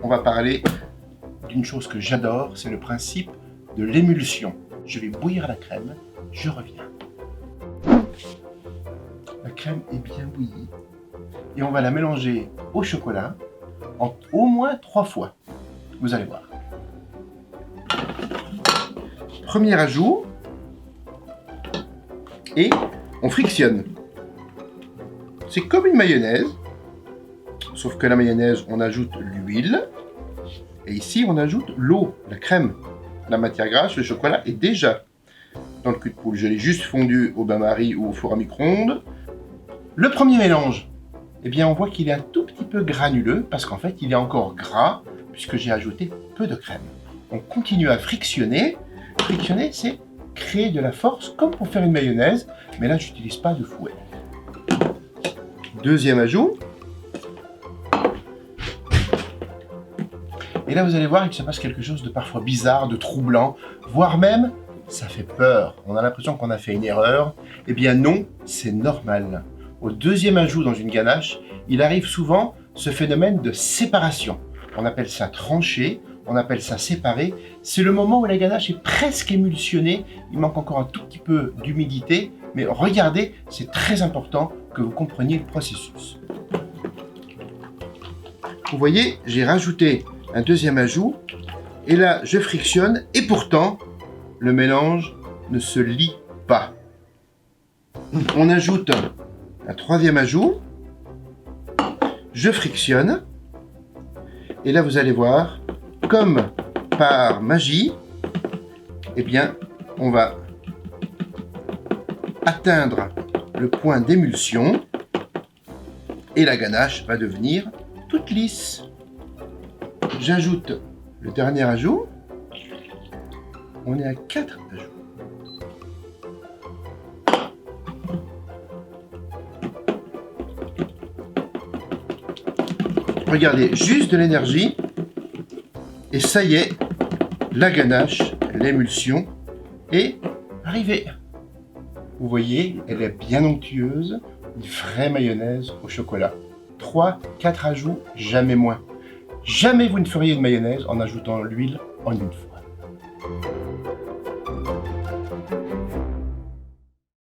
on va parler d'une chose que j'adore, c'est le principe de l'émulsion. Je vais bouillir la crème, je reviens. La crème est bien bouillie et on va la mélanger au chocolat en au moins 3 fois. Vous allez voir. Premier ajout et on frictionne. C'est comme une mayonnaise, sauf que la mayonnaise, on ajoute l'huile et ici on ajoute l'eau, la crème. La matière grasse, le chocolat est déjà dans le cul de poule. Je l'ai juste fondu au bain-marie ou au four à micro-ondes. Le premier mélange, eh bien on voit qu'il est un tout petit peu granuleux parce qu'en fait il est encore gras puisque j'ai ajouté peu de crème. On continue à frictionner. Frictionner, c'est créer de la force comme pour faire une mayonnaise, mais là j'utilise pas de fouet. Deuxième ajout. Et là vous allez voir qu'il se passe quelque chose de parfois bizarre, de troublant, voire même ça fait peur. On a l'impression qu'on a fait une erreur. Eh bien non, c'est normal. Au deuxième ajout dans une ganache, il arrive souvent ce phénomène de séparation. On appelle ça trancher, on appelle ça séparer. C'est le moment où la ganache est presque émulsionnée. Il manque encore un tout petit peu d'humidité. Mais regardez, c'est très important que vous compreniez le processus. Vous voyez, j'ai rajouté un deuxième ajout. Et là, je frictionne. Et pourtant, le mélange ne se lie pas. On ajoute un troisième ajout. Je frictionne. Et là, vous allez voir, comme par magie, eh bien, on va atteindre le point d'émulsion et la ganache va devenir toute lisse. J'ajoute le dernier ajout. On est à 4 ajouts. Regardez, juste de l'énergie et ça y est, la ganache, l'émulsion est arrivée. Vous voyez, elle est bien onctueuse, une vraie mayonnaise au chocolat. 3-4 ajouts, jamais moins. Jamais vous ne feriez une mayonnaise en ajoutant l'huile en une fois.